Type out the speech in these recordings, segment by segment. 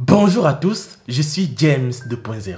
Bonjour à tous, je suis James 2.0.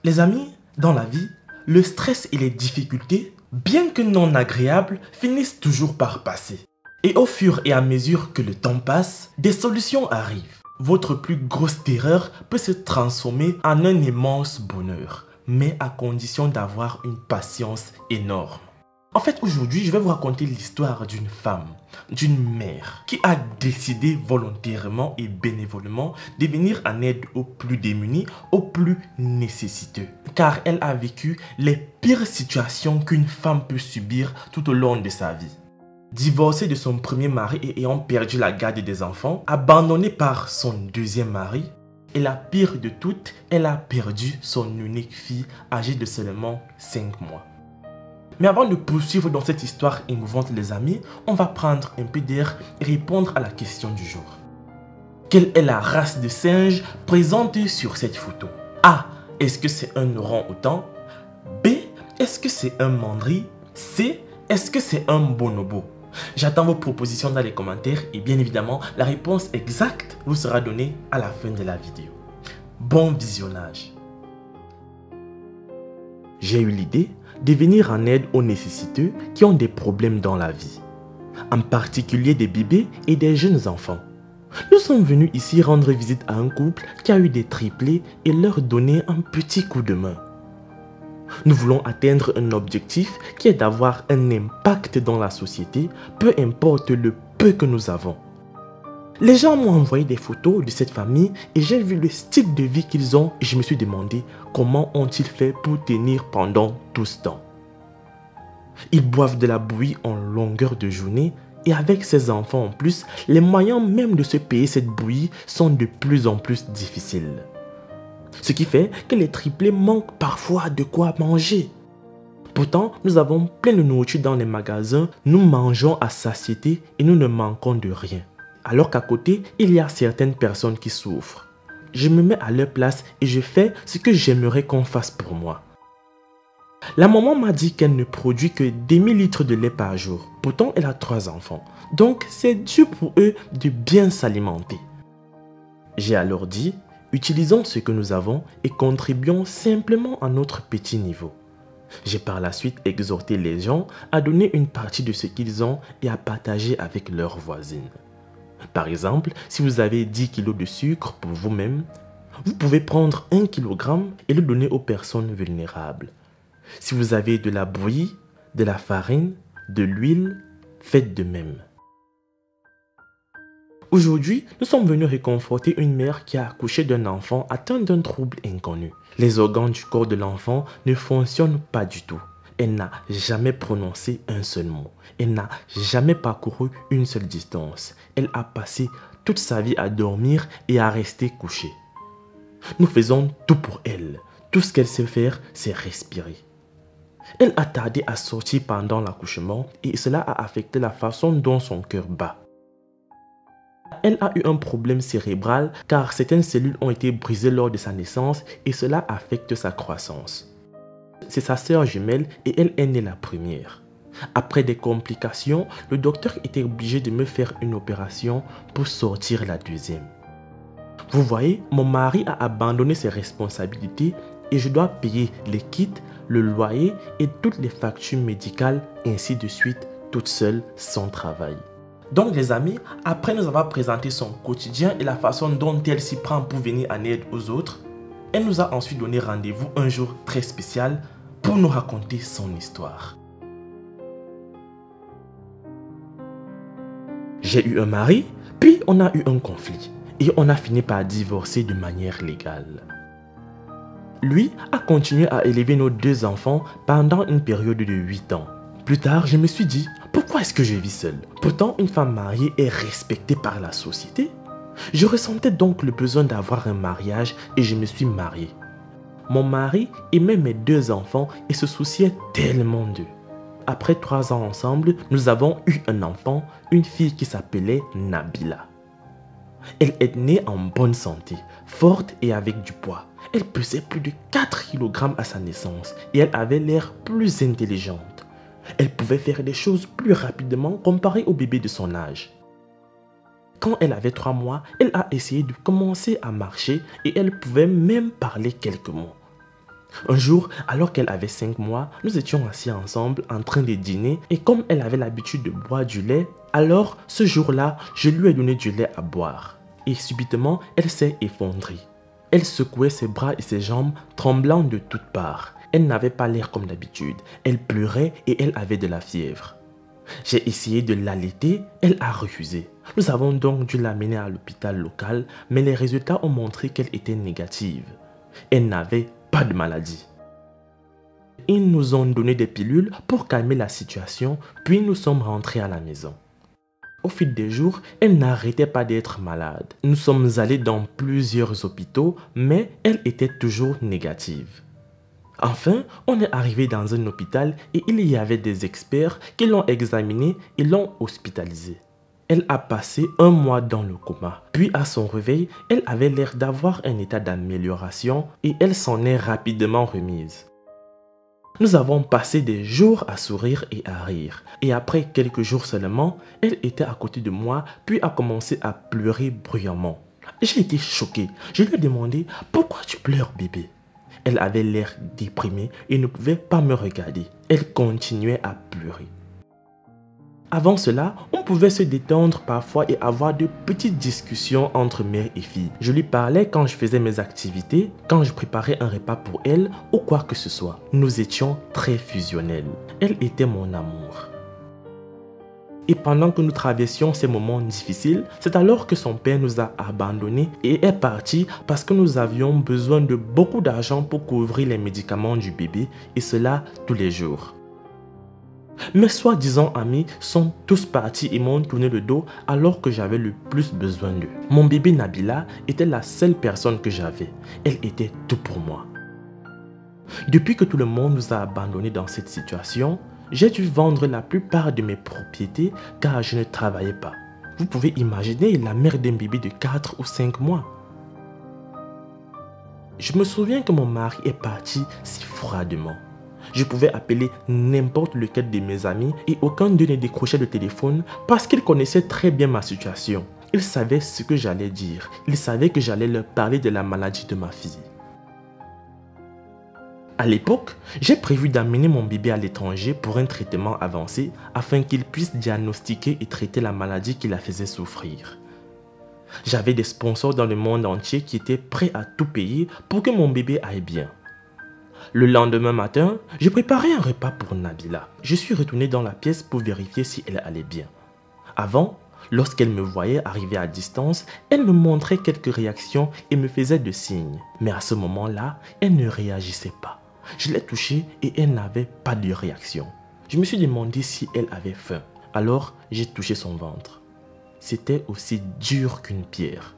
Les amis, dans la vie, le stress et les difficultés, bien que non agréables, finissent toujours par passer. Et au fur et à mesure que le temps passe, des solutions arrivent. Votre plus grosse terreur peut se transformer en un immense bonheur, mais à condition d'avoir une patience énorme. En fait, aujourd'hui, je vais vous raconter l'histoire d'une femme, d'une mère, qui a décidé volontairement et bénévolement de venir en aide aux plus démunis, aux plus nécessiteux. Car elle a vécu les pires situations qu'une femme peut subir tout au long de sa vie. Divorcée de son premier mari et ayant perdu la garde des enfants, abandonnée par son deuxième mari, et la pire de toutes, elle a perdu son unique fille âgée de seulement 5 mois. Mais avant de poursuivre dans cette histoire émouvante les amis, on va prendre un peu d'air et répondre à la question du jour. Quelle est la race de singe présentée sur cette photo? A. Est-ce que c'est un orang-outan? B. Est-ce que c'est un mandri? C. Est-ce que c'est un bonobo? J'attends vos propositions dans les commentaires et bien évidemment, la réponse exacte vous sera donnée à la fin de la vidéo. Bon visionnage! J'ai eu l'idée de venir en aide aux nécessiteux qui ont des problèmes dans la vie, en particulier des bébés et des jeunes enfants. Nous sommes venus ici rendre visite à un couple qui a eu des triplés et leur donner un petit coup de main. Nous voulons atteindre un objectif qui est d'avoir un impact dans la société, peu importe le peu que nous avons. Les gens m'ont envoyé des photos de cette famille et j'ai vu le style de vie qu'ils ont et je me suis demandé comment ont-ils fait pour tenir pendant tout ce temps. Ils boivent de la bouillie en longueur de journée et avec ces enfants en plus, les moyens même de se payer cette bouillie sont de plus en plus difficiles. Ce qui fait que les triplés manquent parfois de quoi manger. Pourtant, nous avons plein de nourriture dans les magasins, nous mangeons à satiété et nous ne manquons de rien. Alors qu'à côté, il y a certaines personnes qui souffrent. Je me mets à leur place et je fais ce que j'aimerais qu'on fasse pour moi. La maman m'a dit qu'elle ne produit que 10 000 litres de lait par jour. Pourtant, elle a 3 enfants. Donc, c'est dur pour eux de bien s'alimenter. J'ai alors dit, utilisons ce que nous avons et contribuons simplement à notre petit niveau. J'ai par la suite exhorté les gens à donner une partie de ce qu'ils ont et à partager avec leurs voisines. Par exemple, si vous avez 10 kg de sucre pour vous-même, vous pouvez prendre 1 kg et le donner aux personnes vulnérables. Si vous avez de la bouillie, de la farine, de l'huile, faites de même. Aujourd'hui, nous sommes venus réconforter une mère qui a accouché d'un enfant atteint d'un trouble inconnu. Les organes du corps de l'enfant ne fonctionnent pas du tout. Elle n'a jamais prononcé un seul mot. Elle n'a jamais parcouru une seule distance. Elle a passé toute sa vie à dormir et à rester couchée. Nous faisons tout pour elle. Tout ce qu'elle sait faire, c'est respirer. Elle a tardé à sortir pendant l'accouchement et cela a affecté la façon dont son cœur bat. Elle a eu un problème cérébral car certaines cellules ont été brisées lors de sa naissance et cela affecte sa croissance. C'est sa sœur jumelle et elle est née la première. Après des complications, le docteur était obligé de me faire une opération pour sortir la deuxième. Vous voyez, mon mari a abandonné ses responsabilités et je dois payer les kits, le loyer et toutes les factures médicales, ainsi de suite, toute seule, sans travail. Donc les amis, après nous avoir présenté son quotidien et la façon dont elle s'y prend pour venir en aide aux autres, elle nous a ensuite donné rendez-vous un jour très spécial pour nous raconter son histoire. J'ai eu un mari, puis on a eu un conflit et on a fini par divorcer de manière légale. Lui a continué à élever nos 2 enfants pendant une période de 8 ans. Plus tard, je me suis dit, pourquoi est-ce que je vis seule? Pourtant, une femme mariée est respectée par la société. Je ressentais donc le besoin d'avoir un mariage et je me suis marié. Mon mari aimait mes 2 enfants et se souciait tellement d'eux. Après 3 ans ensemble, nous avons eu un enfant, une fille qui s'appelait Nabila. Elle est née en bonne santé, forte et avec du poids. Elle pesait plus de 4 kg à sa naissance et elle avait l'air plus intelligente. Elle pouvait faire des choses plus rapidement comparé au bébé de son âge. Quand elle avait 3 mois, elle a essayé de commencer à marcher et elle pouvait même parler quelques mots. Un jour, alors qu'elle avait 5 mois, nous étions assis ensemble en train de dîner et comme elle avait l'habitude de boire du lait, alors ce jour-là, je lui ai donné du lait à boire. Et subitement, elle s'est effondrée. Elle secouait ses bras et ses jambes, tremblant de toutes parts. Elle n'avait pas l'air comme d'habitude. Elle pleurait et elle avait de la fièvre. J'ai essayé de l'allaiter, elle a refusé. Nous avons donc dû l'amener à l'hôpital local, mais les résultats ont montré qu'elle était négative. Elle n'avait pas de maladie. Ils nous ont donné des pilules pour calmer la situation, puis nous sommes rentrés à la maison. Au fil des jours, elle n'arrêtait pas d'être malade. Nous sommes allés dans plusieurs hôpitaux, mais elle était toujours négative. Enfin, on est arrivé dans un hôpital et il y avait des experts qui l'ont examinée et l'ont hospitalisée. Elle a passé 1 mois dans le coma. Puis à son réveil, elle avait l'air d'avoir un état d'amélioration et elle s'en est rapidement remise. Nous avons passé des jours à sourire et à rire. Et après quelques jours seulement, elle était à côté de moi puis a commencé à pleurer bruyamment. J'ai été choqué. Je lui ai demandé « Pourquoi tu pleures bébé ?» Elle avait l'air déprimée et ne pouvait pas me regarder. Elle continuait à pleurer. Avant cela, on pouvait se détendre parfois et avoir de petites discussions entre mère et fille. Je lui parlais quand je faisais mes activités, quand je préparais un repas pour elle ou quoi que ce soit. Nous étions très fusionnels. Elle était mon amour. Et pendant que nous traversions ces moments difficiles, c'est alors que son père nous a abandonnés et est parti parce que nous avions besoin de beaucoup d'argent pour couvrir les médicaments du bébé et cela tous les jours. Mes soi-disant amis sont tous partis et m'ont tourné le dos alors que j'avais le plus besoin d'eux. Mon bébé Nabila était la seule personne que j'avais. Elle était tout pour moi. Depuis que tout le monde nous a abandonnés dans cette situation, j'ai dû vendre la plupart de mes propriétés car je ne travaillais pas. Vous pouvez imaginer la mère d'un bébé de 4 ou 5 mois. Je me souviens que mon mari est parti si froidement. Je pouvais appeler n'importe lequel de mes amis et aucun d'eux ne décrochait le téléphone parce qu'il connaissait très bien ma situation. Il savait ce que j'allais dire. Il savait que j'allais leur parler de la maladie de ma fille. À l'époque, j'ai prévu d'amener mon bébé à l'étranger pour un traitement avancé afin qu'il puisse diagnostiquer et traiter la maladie qui la faisait souffrir. J'avais des sponsors dans le monde entier qui étaient prêts à tout payer pour que mon bébé aille bien. Le lendemain matin, j'ai préparé un repas pour Nabila. Je suis retourné dans la pièce pour vérifier si elle allait bien. Avant, lorsqu'elle me voyait arriver à distance, elle me montrait quelques réactions et me faisait de signes. Mais à ce moment-là, elle ne réagissait pas. Je l'ai touchée et elle n'avait pas de réaction. Je me suis demandé si elle avait faim. Alors, j'ai touché son ventre. C'était aussi dur qu'une pierre.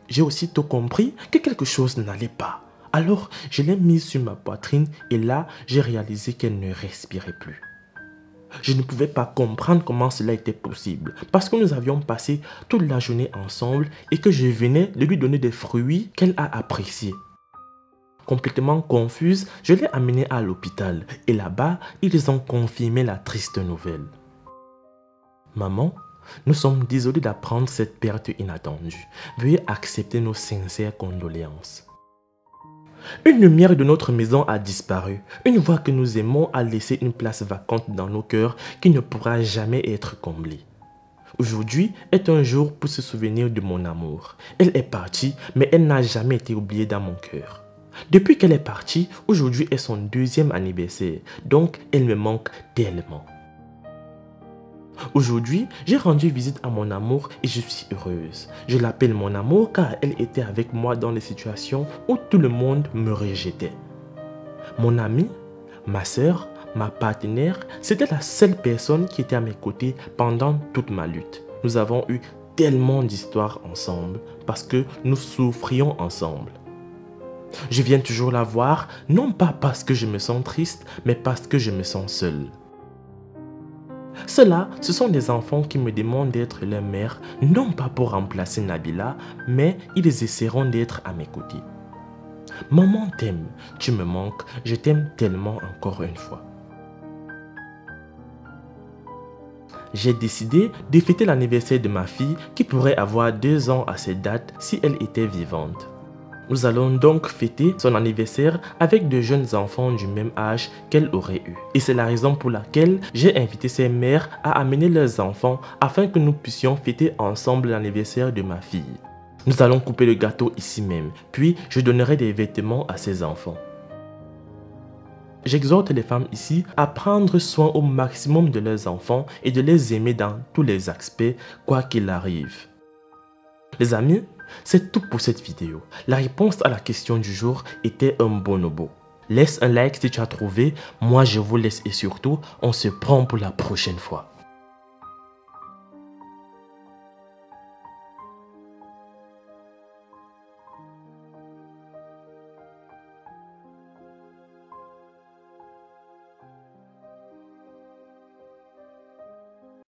J'ai aussitôt compris que quelque chose n'allait pas. Alors, je l'ai mise sur ma poitrine et là, j'ai réalisé qu'elle ne respirait plus. Je ne pouvais pas comprendre comment cela était possible parce que nous avions passé toute la journée ensemble et que je venais de lui donner des fruits qu'elle a appréciés. Complètement confuse, je l'ai amenée à l'hôpital et là-bas, ils ont confirmé la triste nouvelle. Maman, nous sommes désolés d'apprendre cette perte inattendue. Veuillez accepter nos sincères condoléances. Une lumière de notre maison a disparu. Une voix que nous aimons a laissé une place vacante dans nos cœurs qui ne pourra jamais être comblée. Aujourd'hui est un jour pour se souvenir de mon amour. Elle est partie, mais elle n'a jamais été oubliée dans mon cœur. Depuis qu'elle est partie, aujourd'hui est son 2e anniversaire, donc elle me manque tellement. Aujourd'hui, j'ai rendu visite à mon amour et je suis heureuse. Je l'appelle mon amour car elle était avec moi dans les situations où tout le monde me rejetait. Mon amie, ma sœur, ma partenaire, c'était la seule personne qui était à mes côtés pendant toute ma lutte. Nous avons eu tellement d'histoires ensemble parce que nous souffrions ensemble. Je viens toujours la voir, non pas parce que je me sens triste, mais parce que je me sens seule. Ceux-là, ce sont des enfants qui me demandent d'être leur mère, non pas pour remplacer Nabila, mais ils essaieront d'être à mes côtés. Maman t'aime, tu me manques, je t'aime tellement encore une fois. j'ai décidé de fêter l'anniversaire de ma fille qui pourrait avoir 2 ans à cette date si elle était vivante. Nous allons donc fêter son anniversaire avec de jeunes enfants du même âge qu'elle aurait eu. Et c'est la raison pour laquelle j'ai invité ses mères à amener leurs enfants afin que nous puissions fêter ensemble l'anniversaire de ma fille. Nous allons couper le gâteau ici même, puis je donnerai des vêtements à ses enfants. J'exhorte les femmes ici à prendre soin au maximum de leurs enfants et de les aimer dans tous les aspects, quoi qu'il arrive. Les amis, c'est tout pour cette vidéo. La réponse à la question du jour était un bonobo. Laisse un like si tu as trouvé. Moi, je vous laisse et surtout, on se prend pour la prochaine fois.